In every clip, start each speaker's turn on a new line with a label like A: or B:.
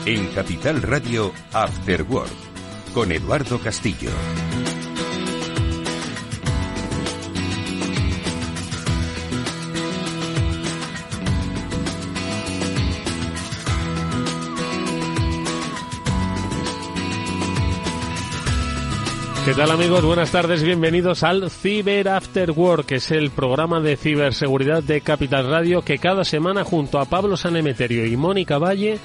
A: En Capital Radio, After Work, con Eduardo Castillo.
B: ¿Qué tal, amigos? Buenas tardes, bienvenidos al Cyber After Work, que es el programa de ciberseguridad de Capital Radio que cada semana, junto a Pablo Sanemeterio y Mónica Valle,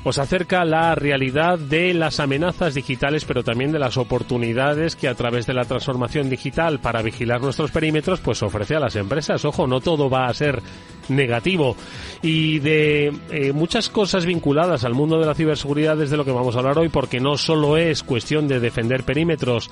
B: os acerca la realidad de las amenazas digitales, pero también de las oportunidades que a través de la transformación digital para vigilar nuestros perímetros pues ofrece a las empresas. Ojo, no todo va a ser negativo. Y de muchas cosas vinculadas al mundo de la ciberseguridad es de lo que vamos a hablar hoy, porque no solo es cuestión de defender perímetros,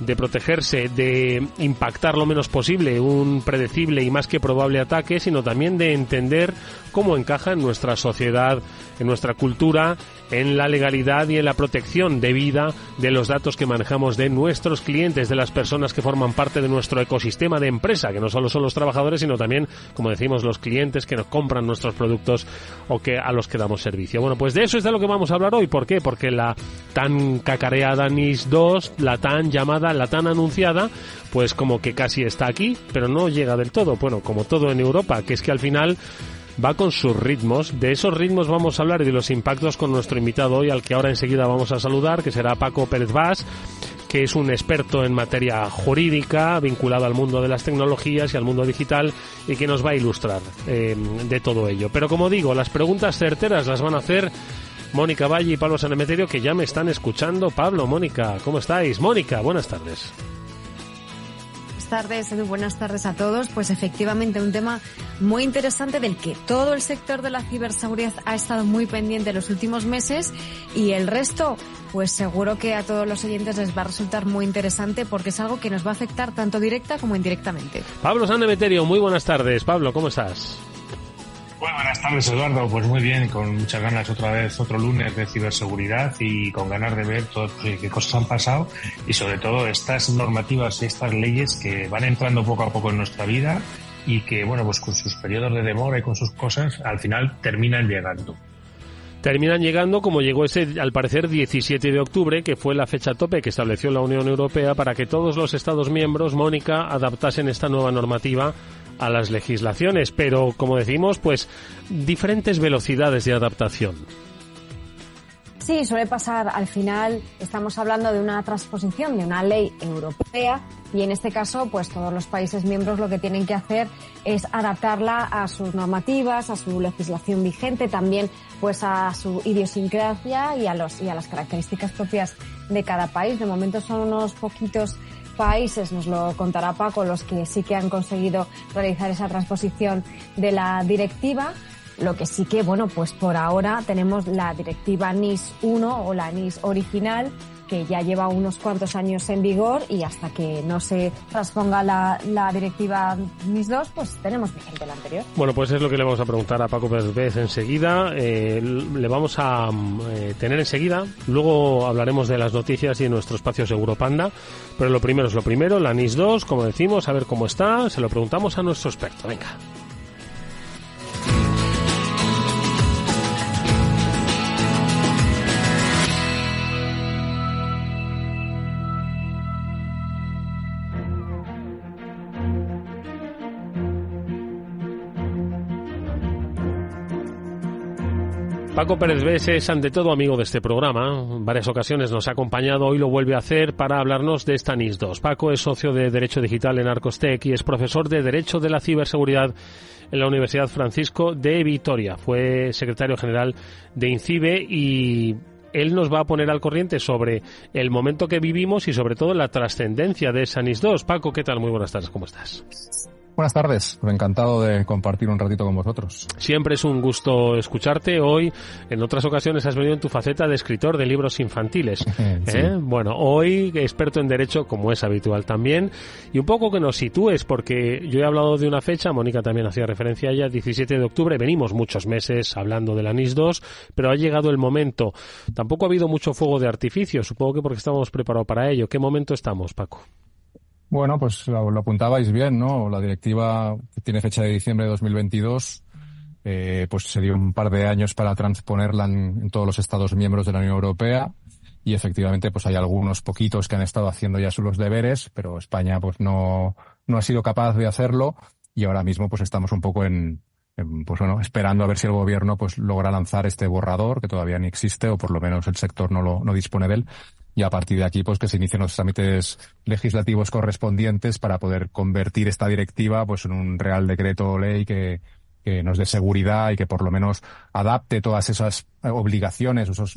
B: de protegerse, de impactar lo menos posible un predecible y más que probable ataque, sino también de entender cómo encaja en nuestra sociedad, en nuestra cultura, en la legalidad y en la protección debida de los datos que manejamos de nuestros clientes, de las personas que forman parte de nuestro ecosistema de empresa, que no solo son los trabajadores, sino también, como decimos, los clientes que nos compran nuestros productos o que a los que damos servicio. Bueno, pues de eso es de lo que vamos a hablar hoy. ¿Por qué? Porque la tan cacareada NIS2, la tan llamada, la tan anunciada, pues como que casi está aquí, pero no llega del todo. Bueno, como todo en Europa, que es que al final va con sus ritmos. De esos ritmos vamos a hablar y de los impactos con nuestro invitado hoy, al que ahora enseguida vamos a saludar, que será Paco Pérez Bas, que es un experto en materia jurídica vinculado al mundo de las tecnologías y al mundo digital y que nos va a ilustrar de todo ello. Pero como digo, las preguntas certeras las van a hacer Mónica Valle y Pablo Sanemeterio, que ya me están escuchando. Pablo, Mónica, ¿cómo estáis? Mónica, buenas tardes.
C: Buenas tardes, Edu, buenas tardes a todos. Pues efectivamente un tema muy interesante del que todo el sector de la ciberseguridad ha estado muy pendiente en los últimos meses, y el resto, pues seguro que a todos los oyentes les va a resultar muy interesante porque es algo que nos va a afectar tanto directa como indirectamente.
B: Pablo Sanemeterio, muy buenas tardes. Pablo, ¿cómo estás?
D: Bueno, buenas tardes, Eduardo. Pues muy bien, con muchas ganas otra vez, otro lunes de ciberseguridad y con ganas de ver todo, qué cosas han pasado y sobre todo estas normativas y estas leyes que van entrando poco a poco en nuestra vida y que, bueno, pues con sus periodos de demora y con sus cosas, al final terminan llegando.
B: Terminan llegando como llegó ese, al parecer, 17 de octubre, que fue la fecha tope que estableció la Unión Europea para que todos los Estados miembros, Mónica, adaptasen esta nueva normativa a las legislaciones, pero como decimos, pues diferentes velocidades de adaptación.
C: Sí, suele pasar. Al final estamos hablando de una transposición de una ley europea y en este caso pues todos los países miembros lo que tienen que hacer es adaptarla a sus normativas, a su legislación vigente, también pues a su idiosincrasia y a las características propias de cada país. De momento son unos poquitos países, nos lo contará Paco, los que sí que han conseguido realizar esa transposición de la directiva. Lo que sí que, bueno, pues por ahora tenemos la directiva NIS 1 o la NIS original, que ya lleva unos cuantos años en vigor y hasta que no se transponga la directiva NIS 2, pues tenemos vigente la anterior.
B: Bueno, pues es lo que le vamos a preguntar a Paco Pérez enseguida. Le vamos a tener enseguida. Luego hablaremos de las noticias y de nuestro espacio Seguro Panda. Pero lo primero es lo primero, la NIS 2, como decimos, a ver cómo está. Se lo preguntamos a nuestro experto. Venga. Paco Pérez Bes es ante todo amigo de este programa. En varias ocasiones nos ha acompañado, hoy lo vuelve a hacer para hablarnos de esta NIS 2. Paco es socio de Derecho Digital en Arcostec y es profesor de Derecho de la Ciberseguridad en la Universidad Francisco de Vitoria. Fue secretario general de INCIBE y él nos va a poner al corriente sobre el momento que vivimos y sobre todo la trascendencia de esa NIS 2. Paco, ¿qué tal? Muy buenas tardes, ¿cómo estás?
E: Buenas tardes, encantado de compartir un ratito con vosotros.
B: Siempre es un gusto escucharte. Hoy, en otras ocasiones, has venido en tu faceta de escritor de libros infantiles.
E: Sí.
B: Bueno, hoy experto en Derecho, como es habitual también, y un poco que nos sitúes, porque yo he hablado de una fecha, Mónica también hacía referencia a ella, 17 de octubre, venimos muchos meses hablando de la NIS 2, pero ha llegado el momento. Tampoco ha habido mucho fuego de artificio, supongo que porque estábamos preparados para ello. ¿Qué momento estamos, Paco?
E: Bueno, pues lo apuntabais bien, ¿no? La directiva tiene fecha de diciembre de 2022 pues se dio un par de años para transponerla en todos los Estados miembros de la Unión Europea. Y efectivamente, pues hay algunos poquitos que han estado haciendo ya sus deberes, pero España pues no ha sido capaz de hacerlo, y ahora mismo pues estamos un poco pues bueno, esperando a ver si el gobierno pues logra lanzar este borrador, que todavía ni existe, o por lo menos el sector no dispone de él, y a partir de aquí pues que se inicien los trámites legislativos correspondientes para poder convertir esta directiva pues en un real decreto ley que nos dé seguridad y que por lo menos adapte todas esas obligaciones, esos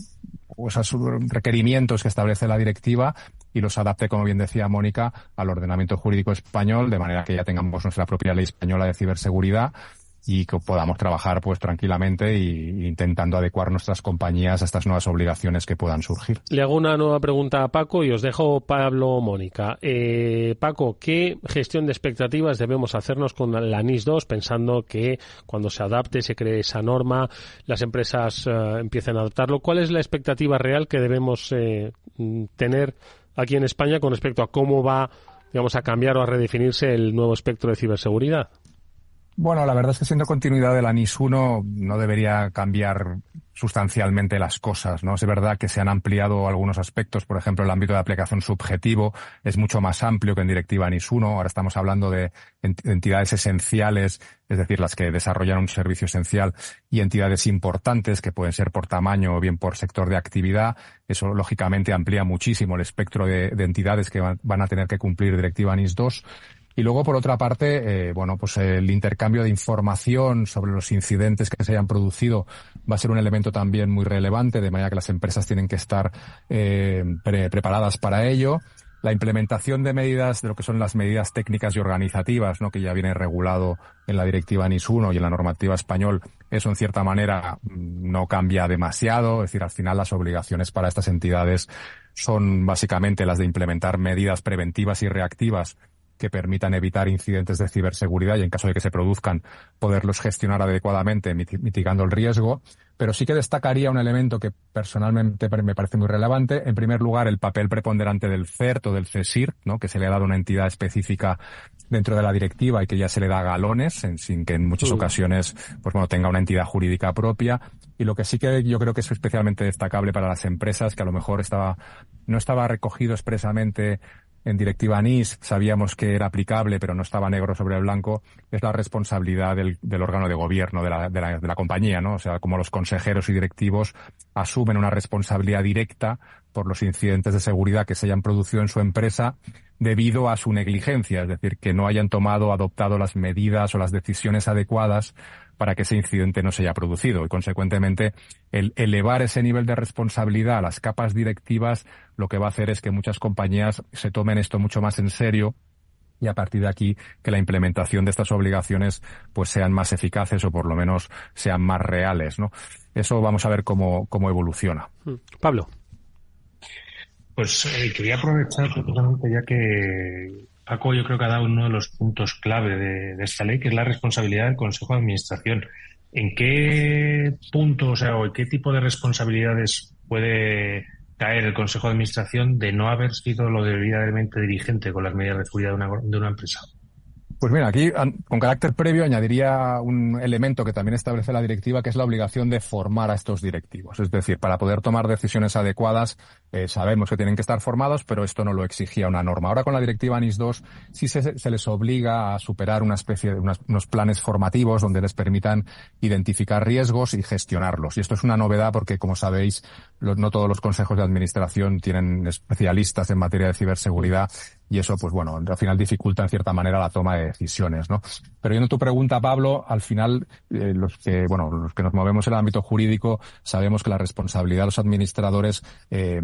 E: requerimientos que establece la directiva, y los adapte, como bien decía Mónica, al ordenamiento jurídico español, de manera que ya tengamos nuestra propia ley española de ciberseguridad y que podamos trabajar pues tranquilamente y intentando adecuar nuestras compañías a estas nuevas obligaciones que puedan surgir.
B: Le hago una nueva pregunta a Paco y os dejo Pablo o Mónica. Paco, ¿qué gestión de expectativas debemos hacernos con la NIS 2, pensando que cuando se adapte, se cree esa norma, las empresas empiecen a adaptarlo? ¿Cuál es la expectativa real que debemos tener aquí en España con respecto a cómo va, digamos, a cambiar o a redefinirse el nuevo espectro de ciberseguridad?
E: Bueno, la verdad es que siendo continuidad de la NIS 1 no debería cambiar sustancialmente las cosas, ¿no? Es verdad que se han ampliado algunos aspectos, por ejemplo, el ámbito de aplicación subjetivo es mucho más amplio que en directiva NIS 1. Ahora estamos hablando de entidades esenciales, es decir, las que desarrollan un servicio esencial, y entidades importantes, que pueden ser por tamaño o bien por sector de actividad. Eso, lógicamente, amplía muchísimo el espectro de entidades que van a tener que cumplir directiva NIS 2. Y luego, por otra parte, pues el intercambio de información sobre los incidentes que se hayan producido va a ser un elemento también muy relevante, de manera que las empresas tienen que estar preparadas para ello. La implementación de medidas, de lo que son las medidas técnicas y organizativas, ¿no?, que ya viene regulado en la directiva NIS 1 y en la normativa español, eso en cierta manera no cambia demasiado. Es decir, al final las obligaciones para estas entidades son básicamente las de implementar medidas preventivas y reactivas que permitan evitar incidentes de ciberseguridad y, en caso de que se produzcan, poderlos gestionar adecuadamente, mitigando el riesgo. Pero sí que destacaría un elemento que personalmente me parece muy relevante. En primer lugar, el papel preponderante del CERT o del CSIRT, ¿no?, que se le ha dado una entidad específica dentro de la directiva y que ya se le da galones, sin que en muchas ocasiones pues bueno, tenga una entidad jurídica propia. Y lo que sí que yo creo que es especialmente destacable para las empresas, que a lo mejor no estaba recogido expresamente en directiva NIS, sabíamos que era aplicable, pero no estaba negro sobre blanco, es la responsabilidad del órgano de gobierno de la compañía, ¿no? O sea, como los consejeros y directivos asumen una responsabilidad directa por los incidentes de seguridad que se hayan producido en su empresa debido a su negligencia, es decir, que no hayan adoptado las medidas o las decisiones adecuadas para que ese incidente no se haya producido. Y, consecuentemente, el elevar ese nivel de responsabilidad a las capas directivas lo que va a hacer es que muchas compañías se tomen esto mucho más en serio, y a partir de aquí que la implementación de estas obligaciones pues sean más eficaces, o por lo menos sean más reales, ¿no? Eso vamos a ver cómo evoluciona.
B: Pablo.
D: Pues quería aprovechar precisamente, ya que Paco yo creo que ha dado uno de los puntos clave de esta ley, que es la responsabilidad del Consejo de Administración. ¿En qué punto, o en qué tipo de responsabilidades puede caer el Consejo de Administración de no haber sido lo debidamente diligente con las medidas de seguridad de una empresa?
E: Pues mira, aquí con carácter previo añadiría un elemento que también establece la directiva, que es la obligación de formar a estos directivos. Es decir, para poder tomar decisiones adecuadas, sabemos que tienen que estar formados, pero esto no lo exigía una norma. Ahora con la directiva NIS 2 sí se les obliga a superar una especie de unos planes formativos donde les permitan identificar riesgos y gestionarlos. Y esto es una novedad porque, como sabéis, no todos los consejos de administración tienen especialistas en materia de ciberseguridad, y eso, pues bueno, al final dificulta en cierta manera la toma de decisiones, ¿no? Pero yendo a tu pregunta, Pablo, al final los que nos movemos en el ámbito jurídico sabemos que la responsabilidad de los administradores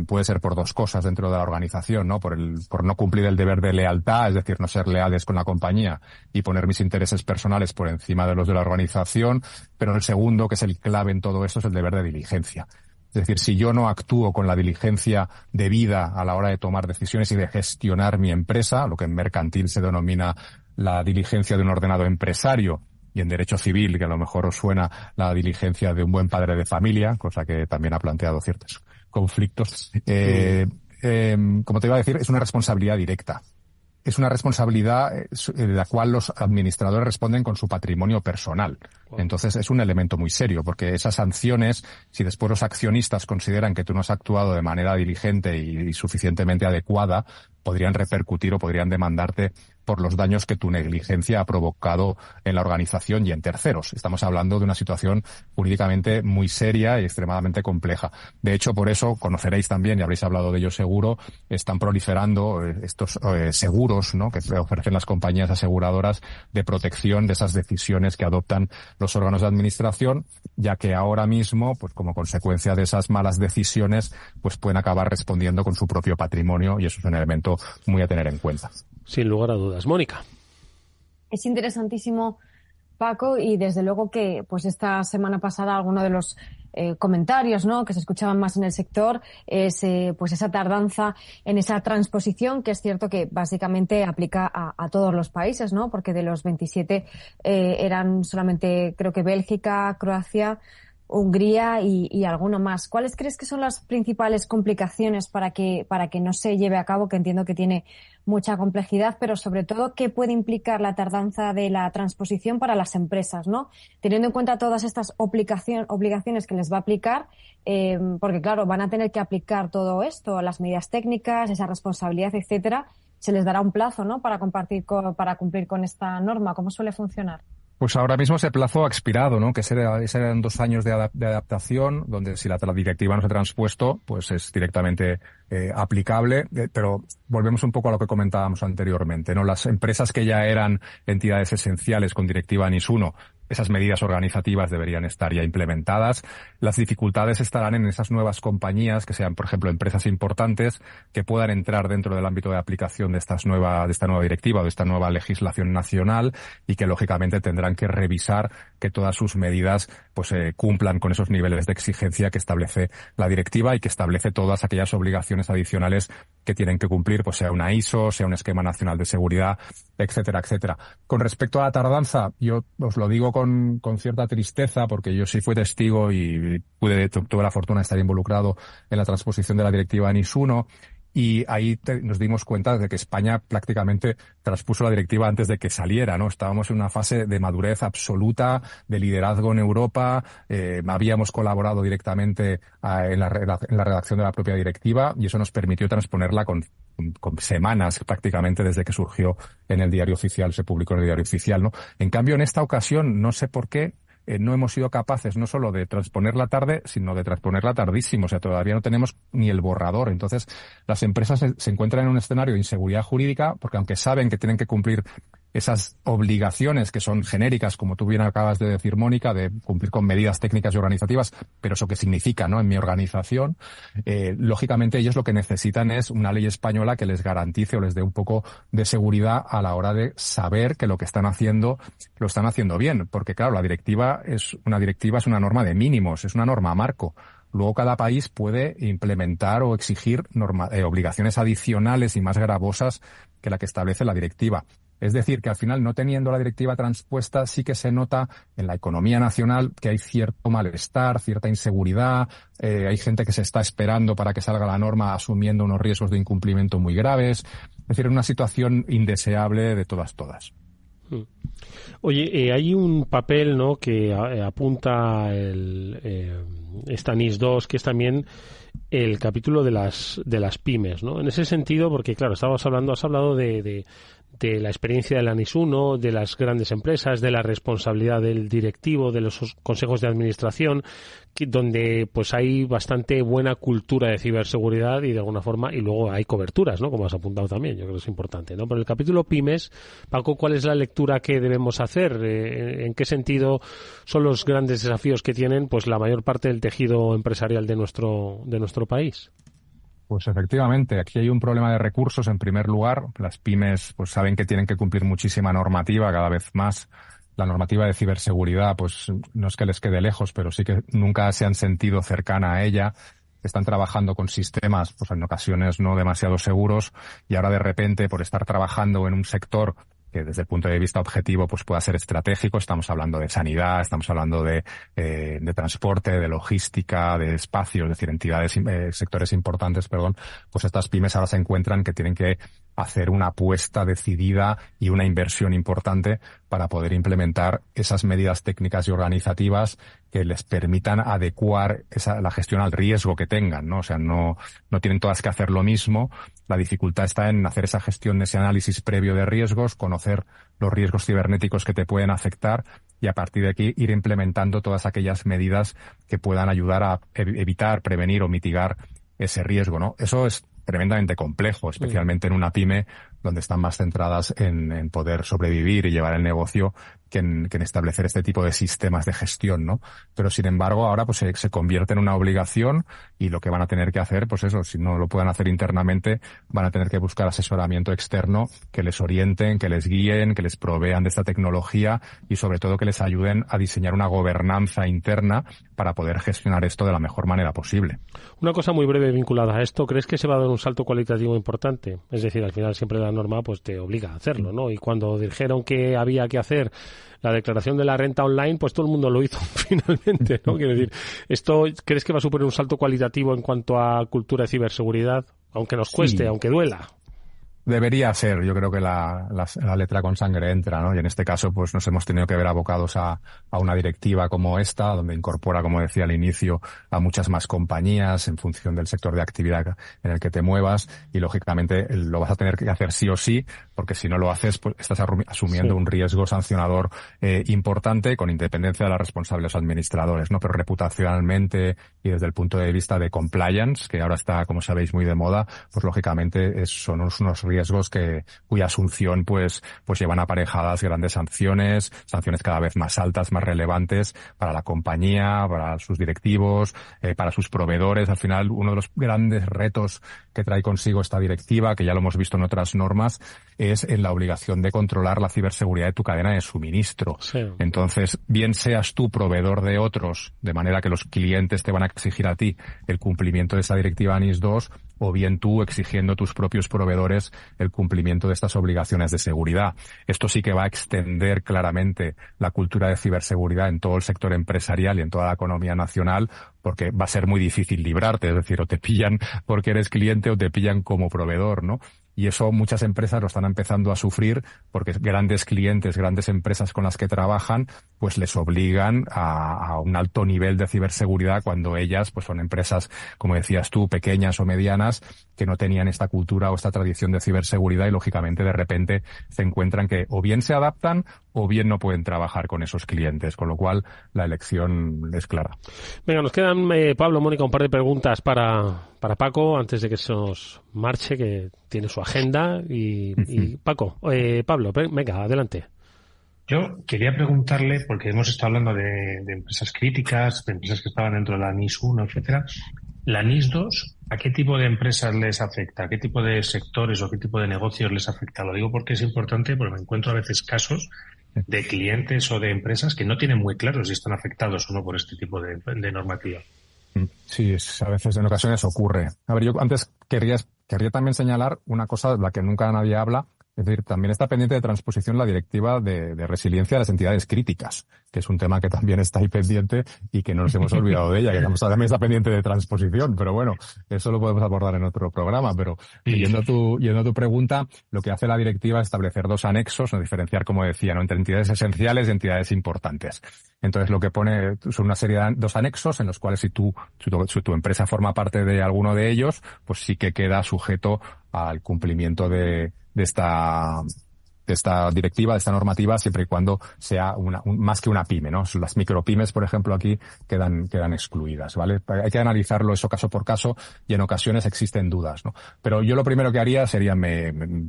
E: puede ser por dos cosas dentro de la organización, ¿no? Por no cumplir el deber de lealtad, es decir, no ser leales con la compañía y poner mis intereses personales por encima de los de la organización. Pero el segundo, que es el clave en todo esto, es el deber de diligencia. Es decir, si yo no actúo con la diligencia debida a la hora de tomar decisiones y de gestionar mi empresa, lo que en mercantil se denomina la diligencia de un ordenado empresario, y en derecho civil, que a lo mejor os suena, la diligencia de un buen padre de familia, cosa que también ha planteado ciertos conflictos, como te iba a decir, es una responsabilidad directa. es una responsabilidad de la cual los administradores responden con su patrimonio personal. Entonces es un elemento muy serio, porque esas sanciones, si después los accionistas consideran que tú no has actuado de manera diligente y suficientemente adecuada, podrían repercutir o podrían demandarte por los daños que tu negligencia ha provocado en la organización y en terceros. Estamos hablando de una situación jurídicamente muy seria y extremadamente compleja. De hecho, por eso conoceréis también, y habréis hablado de ello seguro, están proliferando estos seguros, ¿no?, que ofrecen las compañías aseguradoras de protección de esas decisiones que adoptan los órganos de administración, ya que ahora mismo, pues como consecuencia de esas malas decisiones, pues pueden acabar respondiendo con su propio patrimonio, y eso es un elemento muy a tener en cuenta.
B: Sin lugar a dudas. Mónica.
C: Es interesantísimo, Paco, y desde luego que pues esta semana pasada alguno de los comentarios, ¿no?, que se escuchaban más en el sector es pues esa tardanza en esa transposición, que es cierto que básicamente aplica a todos los países, ¿no?, porque de los 27 eran solamente, creo que Bélgica, Croacia, Hungría y alguno más. ¿Cuáles crees que son las principales complicaciones para que no se lleve a cabo? Que entiendo que tiene mucha complejidad, pero sobre todo, ¿qué puede implicar la tardanza de la transposición para las empresas, ¿no? Teniendo en cuenta todas estas obligaciones que les va a aplicar, porque claro, van a tener que aplicar todo esto, las medidas técnicas, esa responsabilidad, etcétera. Se les dará un plazo, ¿no?, para cumplir con esta norma. ¿Cómo suele funcionar?
E: Pues ahora mismo ese plazo ha expirado, ¿no? Que eran 2 años de adaptación, donde si la directiva no se ha transpuesto, pues es directamente aplicable. Pero volvemos un poco a lo que comentábamos anteriormente, ¿no? Las empresas que ya eran entidades esenciales con directiva NIS 1, esas medidas organizativas deberían estar ya implementadas. Las dificultades estarán en esas nuevas compañías que sean, por ejemplo, empresas importantes que puedan entrar dentro del ámbito de aplicación de esta nueva directiva o de esta nueva legislación nacional, y que lógicamente tendrán que revisar que todas sus medidas pues cumplan con esos niveles de exigencia que establece la directiva y que establece todas aquellas obligaciones adicionales que tienen que cumplir, pues sea una ISO, sea un esquema nacional de seguridad, etcétera, etcétera. Con respecto a la tardanza, yo os lo digo con cierta tristeza, porque yo sí fui testigo y tuve la fortuna de estar involucrado en la transposición de la directiva NIS 1, y ahí nos dimos cuenta de que España prácticamente transpuso la directiva antes de que saliera, ¿no? Estábamos en una fase de madurez absoluta, de liderazgo en Europa, habíamos colaborado directamente en la redacción de la propia directiva, y eso nos permitió transponerla con semanas prácticamente desde que surgió en el diario oficial, se publicó en el diario oficial, ¿no? En cambio, en esta ocasión, no sé por qué, no hemos sido capaces no solo de transponerla tarde, sino de transponerla tardísimo. O sea, todavía no tenemos ni el borrador. Entonces, las empresas se encuentran en un escenario de inseguridad jurídica, porque aunque saben que tienen que cumplir esas obligaciones que son genéricas, como tú bien acabas de decir, Mónica, de cumplir con medidas técnicas y organizativas, pero eso qué significa, ¿no?, en mi organización, lógicamente ellos lo que necesitan es una ley española que les garantice o les dé un poco de seguridad a la hora de saber que lo que están haciendo lo están haciendo bien, porque claro, la directiva es una norma de mínimos, es una norma marco. Luego cada país puede implementar o exigir obligaciones adicionales y más gravosas que la que establece la directiva. Es decir, que al final, no teniendo la directiva transpuesta, sí que se nota en la economía nacional que hay cierto malestar, cierta inseguridad, hay gente que se está esperando para que salga la norma asumiendo unos riesgos de incumplimiento muy graves. Es decir, una situación indeseable de todas.
B: Oye, hay un papel, ¿no?, que apunta esta NIS 2, que es también el capítulo de las pymes, ¿no? En ese sentido, porque claro, has hablado de la experiencia de la NIS 1, de las grandes empresas, de la responsabilidad del directivo, de los consejos de administración, donde pues hay bastante buena cultura de ciberseguridad y de alguna forma, y luego hay coberturas, ¿no?, como has apuntado también, yo creo que es importante, ¿no? Pero el capítulo pymes, Paco, ¿cuál es la lectura que debemos hacer? ¿En qué sentido son los grandes desafíos que tienen pues la mayor parte del tejido empresarial de nuestro país?
E: Pues efectivamente, aquí hay un problema de recursos en primer lugar. Las pymes pues saben que tienen que cumplir muchísima normativa, cada vez más. La normativa de ciberseguridad pues no es que les quede lejos, pero sí que nunca se han sentido cercana a ella. Están trabajando con sistemas pues en ocasiones no demasiado seguros, y ahora de repente, por estar trabajando en un sector que desde el punto de vista objetivo pues pueda ser estratégico, estamos hablando de sanidad, estamos hablando de transporte, de logística, de espacio, es decir, sectores importantes, pues estas pymes ahora se encuentran que tienen que hacer una apuesta decidida y una inversión importante para poder implementar esas medidas técnicas y organizativas que les permitan adecuar la gestión al riesgo que tengan, ¿no? O sea, no tienen todas que hacer lo mismo. La dificultad está en hacer esa gestión, ese análisis previo de riesgos, conocer los riesgos cibernéticos que te pueden afectar y a partir de aquí ir implementando todas aquellas medidas que puedan ayudar a evitar, prevenir o mitigar ese riesgo, ¿no? Eso es tremendamente complejo, especialmente en una pyme donde están más centradas en poder sobrevivir y llevar el negocio que en establecer este tipo de sistemas de gestión, ¿no? Pero sin embargo ahora pues se convierte en una obligación y lo que van a tener que hacer, pues eso, si no lo pueden hacer internamente, van a tener que buscar asesoramiento externo que les orienten, que les guíen, que les provean de esta tecnología y sobre todo que les ayuden a diseñar una gobernanza interna para poder gestionar esto de la mejor manera posible.
B: Una cosa muy breve vinculada a esto, ¿crees que se va a dar un salto cualitativo importante? Es decir, al final siempre la norma pues te obliga a hacerlo, ¿no? Y cuando dijeron que había que hacer la declaración de la renta online, pues todo el mundo lo hizo finalmente, ¿no? Quiero decir, ¿esto crees que va a suponer un salto cualitativo en cuanto a cultura de ciberseguridad? Aunque nos cueste, aunque duela.
E: Debería ser, yo creo que la letra con sangre entra, ¿no? Y en este caso, pues nos hemos tenido que ver abocados a una directiva como esta, donde incorpora, como decía al inicio, a muchas más compañías en función del sector de actividad en el que te muevas y, lógicamente, lo vas a tener que hacer sí o sí, porque si no lo haces, pues estás asumiendo un riesgo sancionador importante con independencia de los responsables administradores, ¿no? Pero reputacionalmente y desde el punto de vista de compliance, que ahora está, como sabéis, muy de moda, pues lógicamente son unos riesgos cuya asunción pues llevan aparejadas grandes sanciones cada vez más altas, más relevantes para la compañía, para sus directivos, para sus proveedores. Al final, uno de los grandes retos que trae consigo esta directiva, que ya lo hemos visto en otras normas, es en la obligación de controlar la ciberseguridad de tu cadena de suministro. Sí. Entonces, bien seas tú proveedor de otros, de manera que los clientes te van a exigir a ti el cumplimiento de esa directiva NIS2, o bien tú exigiendo a tus propios proveedores el cumplimiento de estas obligaciones de seguridad. Esto sí que va a extender claramente la cultura de ciberseguridad en todo el sector empresarial y en toda la economía nacional, porque va a ser muy difícil librarte, es decir, o te pillan porque eres cliente o te pillan como proveedor, ¿no? Y eso muchas empresas lo están empezando a sufrir porque grandes clientes, grandes empresas con las que trabajan, pues les obligan a un alto nivel de ciberseguridad cuando ellas pues son empresas, como decías tú, pequeñas o medianas, que no tenían esta cultura o esta tradición de ciberseguridad y lógicamente de repente se encuentran que o bien se adaptan o bien no pueden trabajar con esos clientes, con lo cual la elección es clara.
B: Venga, nos quedan, Pablo, Mónica, un par de preguntas para Paco antes de que se nos marche, que tiene su agenda y Paco, Pablo, venga, adelante.
D: Yo quería preguntarle, porque hemos estado hablando de empresas críticas, de empresas que estaban dentro de la NIS 1, etcétera. La NIS 2, ¿a qué tipo de empresas les afecta? ¿A qué tipo de sectores o qué tipo de negocios les afecta? Lo digo porque es importante, porque me encuentro a veces casos de clientes o de empresas que no tienen muy claro si están afectados o no por este tipo de normativa.
E: Sí, a veces en ocasiones ocurre. A ver, yo antes querría también señalar una cosa de la que nunca nadie habla. Es decir, también está pendiente de transposición la directiva de resiliencia de las entidades críticas, que es un tema que también está ahí pendiente y que no nos hemos olvidado de ella, que también está pendiente de transposición, pero bueno, eso lo podemos abordar en otro programa. Pero yendo a tu pregunta, lo que hace la directiva es establecer dos anexos, no diferenciar, como decía, ¿no?, entre entidades esenciales y entidades importantes. Entonces lo que pone son una serie de dos anexos en los cuales si tu empresa forma parte de alguno de ellos, pues sí que queda sujeto al cumplimiento de esta directiva, de esta normativa, siempre y cuando sea más que una pyme, ¿no? Las micropymes, por ejemplo, aquí quedan excluidas, ¿vale? Hay que analizarlo eso caso por caso y en ocasiones existen dudas, ¿no? Pero yo lo primero que haría sería,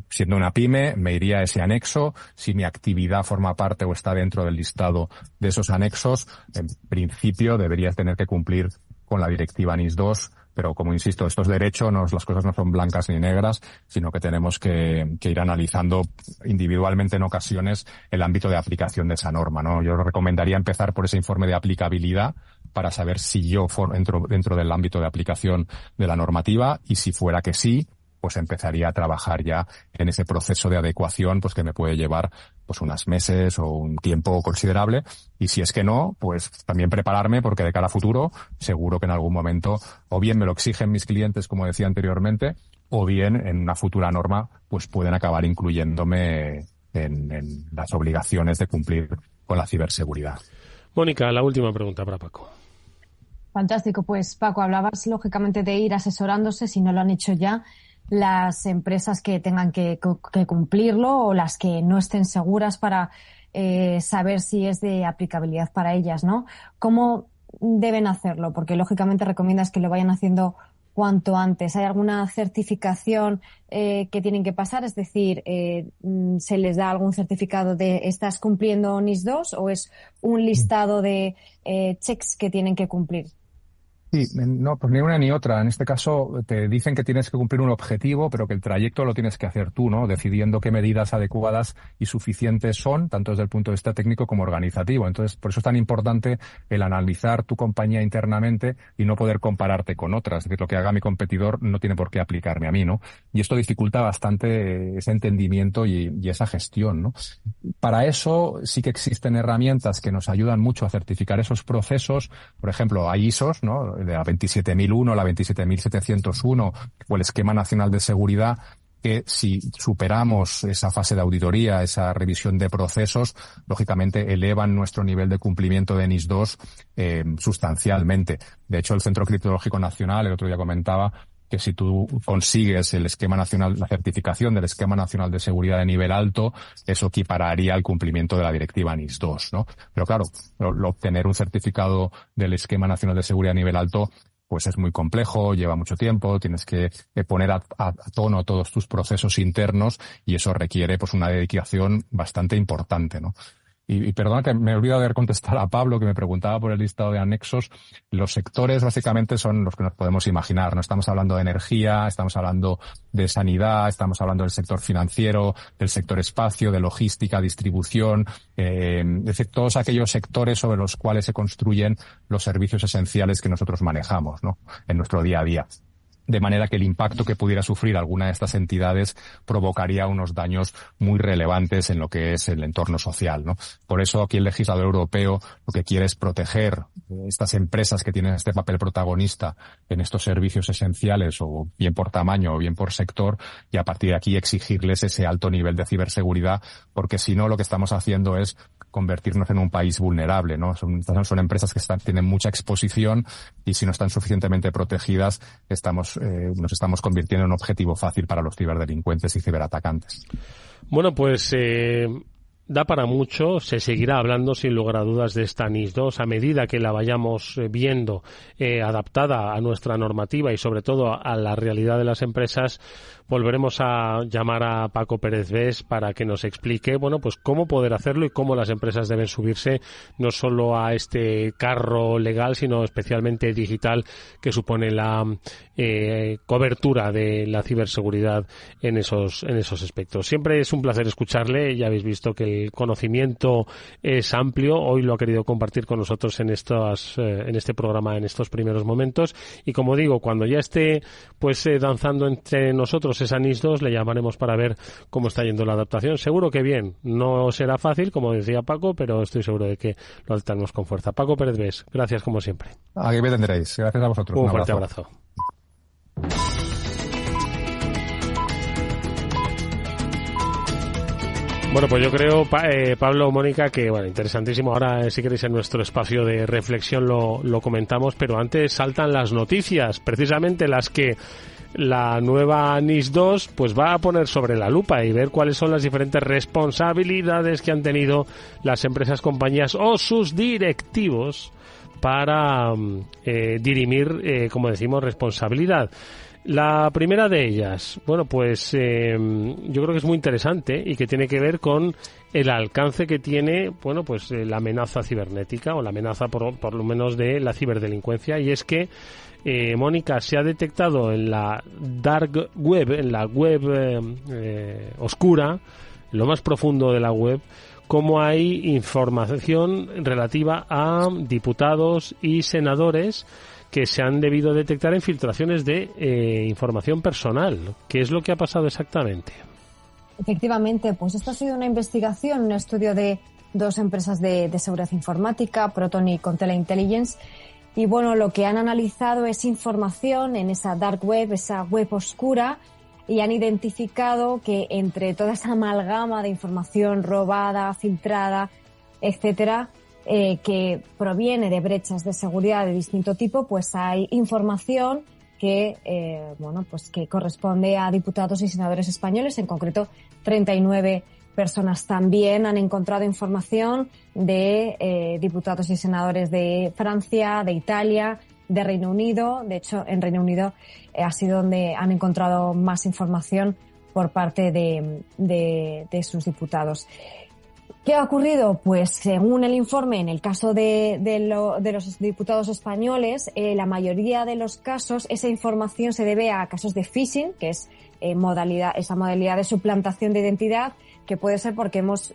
E: siendo una pyme, me iría a ese anexo. Si mi actividad forma parte o está dentro del listado de esos anexos, en principio deberías tener que cumplir con la directiva NIS 2, pero como insisto, esto es derecho, las cosas no son blancas ni negras, sino que tenemos que ir analizando individualmente en ocasiones el ámbito de aplicación de esa norma, ¿no? Yo recomendaría empezar por ese informe de aplicabilidad para saber si yo entro dentro del ámbito de aplicación de la normativa, y si fuera que sí, pues empezaría a trabajar ya en ese proceso de adecuación, pues que me puede llevar pues unos meses o un tiempo considerable. Y si es que no, pues también prepararme, porque de cara a futuro seguro que en algún momento o bien me lo exigen mis clientes, como decía anteriormente, o bien en una futura norma pues pueden acabar incluyéndome en las obligaciones de cumplir con la ciberseguridad.
B: Mónica, la última pregunta para Paco.
C: Fantástico. Pues Paco, hablabas lógicamente de ir asesorándose, si no lo han hecho ya, las empresas que tengan que cumplirlo o las que no estén seguras para saber si es de aplicabilidad para ellas, ¿no? ¿Cómo deben hacerlo? Porque lógicamente recomiendas que lo vayan haciendo cuanto antes. ¿Hay alguna certificación que tienen que pasar? Es decir, ¿se les da algún certificado de estás cumpliendo NIS 2 o es un listado de checks que tienen que cumplir?
E: Sí, no, pues ni una ni otra. En este caso te dicen que tienes que cumplir un objetivo, pero que el trayecto lo tienes que hacer tú, ¿no? Decidiendo qué medidas adecuadas y suficientes son, tanto desde el punto de vista técnico como organizativo. Entonces, por eso es tan importante el analizar tu compañía internamente y no poder compararte con otras. Es decir, lo que haga mi competidor no tiene por qué aplicarme a mí, ¿no? Y esto dificulta bastante ese entendimiento y esa gestión, ¿no? Para eso sí que existen herramientas que nos ayudan mucho a certificar esos procesos. Por ejemplo, hay ISOs, ¿no? De la 27001, la 27701 o el Esquema Nacional de Seguridad, que si superamos esa fase de auditoría, esa revisión de procesos, lógicamente elevan nuestro nivel de cumplimiento de NIS 2 sustancialmente. De hecho, el Centro Criptológico Nacional, el otro día comentaba, que si tú consigues el esquema nacional, la certificación del Esquema Nacional de Seguridad de nivel alto, eso equipararía al cumplimiento de la directiva NIS 2, ¿no? Pero claro, obtener un certificado del Esquema Nacional de Seguridad de nivel alto, pues es muy complejo, lleva mucho tiempo, tienes que poner a tono todos tus procesos internos y eso requiere pues una dedicación bastante importante, ¿no? Y perdona que me he olvidado de contestar a Pablo, que me preguntaba por el listado de anexos. Los sectores básicamente son los que nos podemos imaginar. No estamos hablando de energía, estamos hablando de sanidad, estamos hablando del sector financiero, del sector espacio, de logística, distribución, es decir, todos aquellos sectores sobre los cuales se construyen los servicios esenciales que nosotros manejamos, ¿no? En nuestro día a día. De manera que el impacto que pudiera sufrir alguna de estas entidades provocaría unos daños muy relevantes en lo que es el entorno social, ¿no? Por eso aquí el legislador europeo lo que quiere es proteger estas empresas que tienen este papel protagonista en estos servicios esenciales, o bien por tamaño o bien por sector, y a partir de aquí exigirles ese alto nivel de ciberseguridad, porque si no lo que estamos haciendo es convertirnos en un país vulnerable, ¿no? Son empresas que tienen mucha exposición y si no están suficientemente protegidas nos estamos convirtiendo en un objetivo fácil para los ciberdelincuentes y ciberatacantes.
B: Bueno, pues da para mucho, se seguirá hablando sin lugar a dudas de esta NIS 2 a medida que la vayamos viendo adaptada a nuestra normativa y sobre todo a la realidad de las empresas. Volveremos a llamar a Paco Pérez Bes para que nos explique, bueno, pues cómo poder hacerlo y cómo las empresas deben subirse no solo a este carro legal, sino especialmente digital que supone la cobertura de la ciberseguridad en esos aspectos. Siempre es un placer escucharle, ya habéis visto que el conocimiento es amplio, hoy lo ha querido compartir con nosotros en este programa en estos primeros momentos y como digo, cuando ya esté pues danzando entre nosotros esa NIS 2, le llamaremos para ver cómo está yendo la adaptación. Seguro que bien, no será fácil, como decía Paco, pero estoy seguro de que lo adaptamos con fuerza. Paco Pérez Bes, gracias como siempre.
E: Aquí me tendréis, gracias a vosotros.
B: Un fuerte abrazo. Bueno, pues yo creo, Pablo, Mónica, que bueno, interesantísimo. Ahora, si queréis, en nuestro espacio de reflexión lo comentamos, pero antes saltan las noticias, precisamente las que la nueva NIS 2 pues va a poner sobre la lupa y ver cuáles son las diferentes responsabilidades que han tenido las empresas, compañías o sus directivos para dirimir, como decimos, responsabilidad. La primera de ellas, bueno, pues yo creo que es muy interesante y que tiene que ver con el alcance que tiene, bueno, pues la amenaza cibernética o la amenaza por lo menos de la ciberdelincuencia, y es que Mónica, se ha detectado en la dark web, en la web oscura, en lo más profundo de la web, cómo hay información relativa a diputados y senadores que se han debido detectar en filtraciones de información personal. ¿Qué es lo que ha pasado exactamente?
C: Efectivamente, pues esto ha sido una investigación, un estudio de dos empresas de seguridad informática, Proton y Contela Intelligence. Y bueno, lo que han analizado es información en esa dark web, esa web oscura, y han identificado que entre toda esa amalgama de información robada, filtrada, etcétera, que proviene de brechas de seguridad de distinto tipo, pues hay información que, pues que corresponde a diputados y senadores españoles, en concreto 39 personas. También han encontrado información de diputados y senadores de Francia, de Italia, de Reino Unido. De hecho, en Reino Unido ha sido donde han encontrado más información por parte de sus diputados. ¿Qué ha ocurrido? Pues según el informe, en el caso de los diputados españoles, la mayoría de los casos, esa información se debe a casos de phishing, que es esa modalidad de suplantación de identidad, que puede ser porque hemos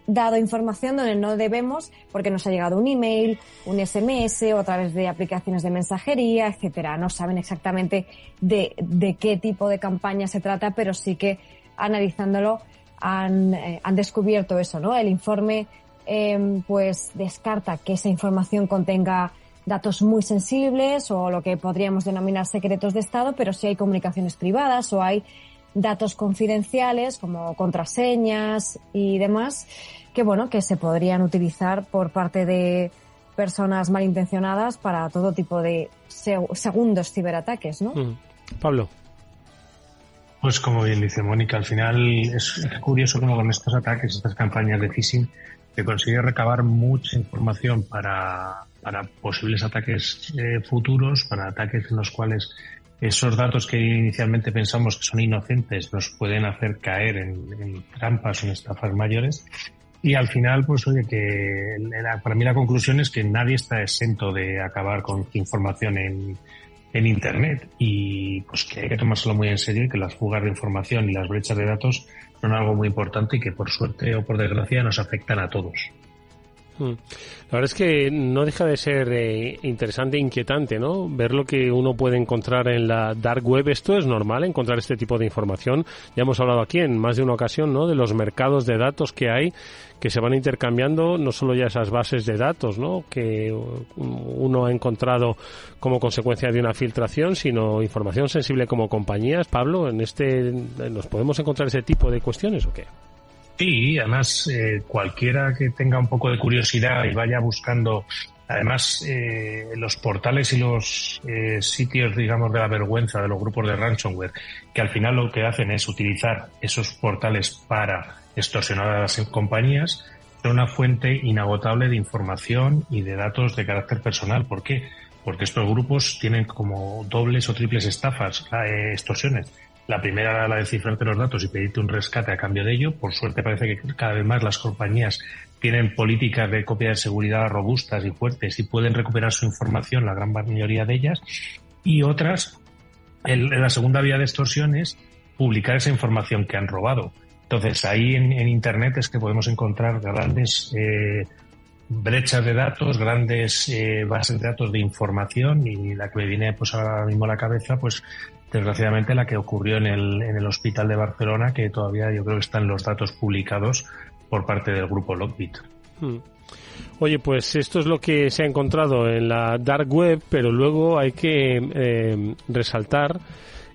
C: dado información donde no debemos, porque nos ha llegado un email, un SMS o a través de aplicaciones de mensajería, etcétera. No saben exactamente de qué tipo de campaña se trata, pero sí que analizándolo han descubierto eso, ¿no? El informe pues descarta que esa información contenga datos muy sensibles o lo que podríamos denominar secretos de Estado, pero sí hay comunicaciones privadas o hay datos confidenciales como contraseñas y demás que se podrían utilizar por parte de personas malintencionadas para todo tipo de segundos ciberataques, ¿no?
B: Pablo.
D: Pues como bien dice Mónica, al final es curioso cómo con estos ataques, estas campañas de phishing, se consigue recabar mucha información para posibles ataques futuros, para ataques en los cuales esos datos que inicialmente pensamos que son inocentes nos pueden hacer caer en trampas o en estafas mayores. Y al final, pues oye, que para mí la conclusión es que nadie está exento de acabar con información en Internet, y pues que hay que tomárselo muy en serio y que las fugas de información y las brechas de datos son algo muy importante y que por suerte o por desgracia nos afectan a todos.
B: La verdad es que no deja de ser interesante e inquietante, ¿no? Ver lo que uno puede encontrar en la dark web. Esto es normal, encontrar este tipo de información. Ya hemos hablado aquí en más de una ocasión, ¿no? De los mercados de datos que hay, que se van intercambiando, no solo ya esas bases de datos, ¿no? Que uno ha encontrado como consecuencia de una filtración, sino información sensible como compañías. Pablo, ¿nos podemos encontrar ese tipo de cuestiones o qué?
D: Sí, además cualquiera que tenga un poco de curiosidad y vaya buscando, además los portales y los sitios, digamos, de la vergüenza de los grupos de ransomware, que al final lo que hacen es utilizar esos portales para extorsionar a las compañías, son una fuente inagotable de información y de datos de carácter personal. ¿Por qué? Porque estos grupos tienen como dobles o triples estafas, extorsiones. La primera era la de cifrarte los datos y pedirte un rescate a cambio de ello. Por suerte parece que cada vez más las compañías tienen políticas de copia de seguridad robustas y fuertes y pueden recuperar su información, la gran mayoría de ellas. Y otras, la segunda vía de extorsión es publicar esa información que han robado. Entonces ahí en Internet es que podemos encontrar grandes brechas de datos, grandes bases de datos de información, y la que me viene pues ahora mismo a la cabeza, pues desgraciadamente la que ocurrió en el hospital de Barcelona, que todavía yo creo que están los datos publicados por parte del grupo Lockbit.
B: Oye, pues esto es lo que se ha encontrado en la dark web, pero luego hay que resaltar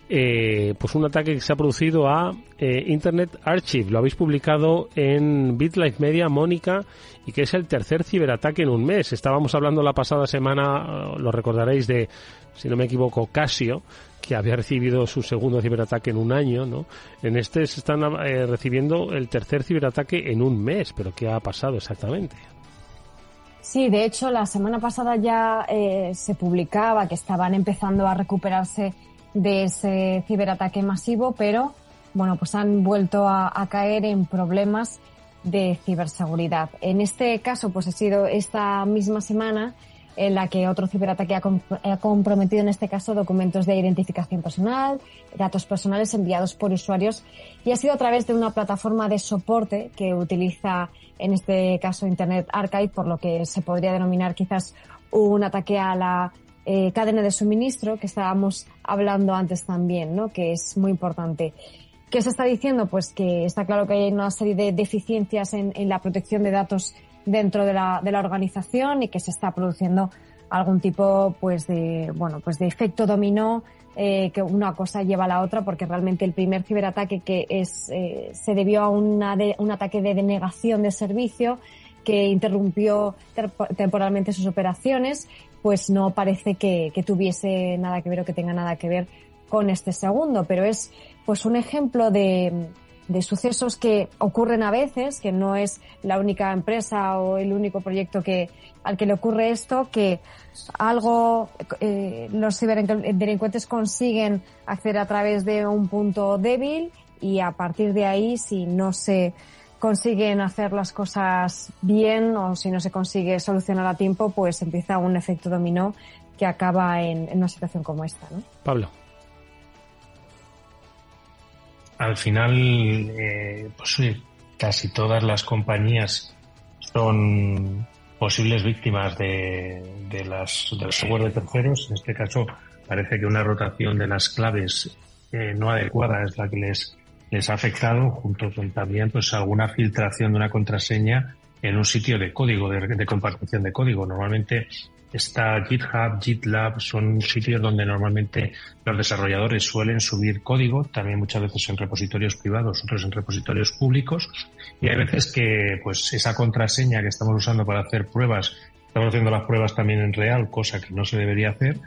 B: pues un ataque que se ha producido a Internet Archive. Lo habéis publicado en BitLife Media, Mónica, y que es el tercer ciberataque en un mes. Estábamos hablando la pasada semana, lo recordaréis, de, si no me equivoco, Casio, que había recibido su segundo ciberataque en un año, ¿no? En este se están recibiendo el tercer ciberataque en un mes. ¿Pero qué ha pasado exactamente?
C: Sí, de hecho, la semana pasada ya se publicaba que estaban empezando a recuperarse de ese ciberataque masivo, pero bueno, pues han vuelto a caer en problemas de ciberseguridad. En este caso, pues ha sido esta misma semana en la que otro ciberataque ha comprometido, en este caso, documentos de identificación personal, datos personales enviados por usuarios, y ha sido a través de una plataforma de soporte que utiliza, en este caso, Internet Archive, por lo que se podría denominar quizás un ataque a la cadena de suministro, que estábamos hablando antes también, ¿no? Que es muy importante. ¿Qué se está diciendo? Pues que está claro que hay una serie de deficiencias en la protección de datos dentro de la organización, y que se está produciendo algún tipo pues de efecto dominó, que una cosa lleva a la otra, porque realmente el primer ciberataque se debió a un ataque de denegación de servicio que interrumpió temporalmente sus operaciones, pues no parece que tuviese nada que ver o que tenga nada que ver con este segundo, pero es pues un ejemplo de sucesos que ocurren a veces, que no es la única empresa o el único proyecto al que le ocurre esto, que los ciberdelincuentes consiguen acceder a través de un punto débil, y a partir de ahí, si no se consiguen hacer las cosas bien o si no se consigue solucionar a tiempo, pues empieza un efecto dominó que acaba en una situación como esta, ¿no?
B: Pablo.
D: Al final, casi todas las compañías son posibles víctimas del software de terceros. En este caso, parece que una rotación de las claves no adecuada es la que les ha afectado, junto con también pues alguna filtración de una contraseña en un sitio de código, de compartición de código. Normalmente está GitHub, GitLab, son sitios donde normalmente los desarrolladores suelen subir código, también muchas veces en repositorios privados, otros en repositorios públicos, y hay veces que pues esa contraseña que estamos usando para hacer pruebas, estamos haciendo las pruebas también en real, cosa que no se debería hacer,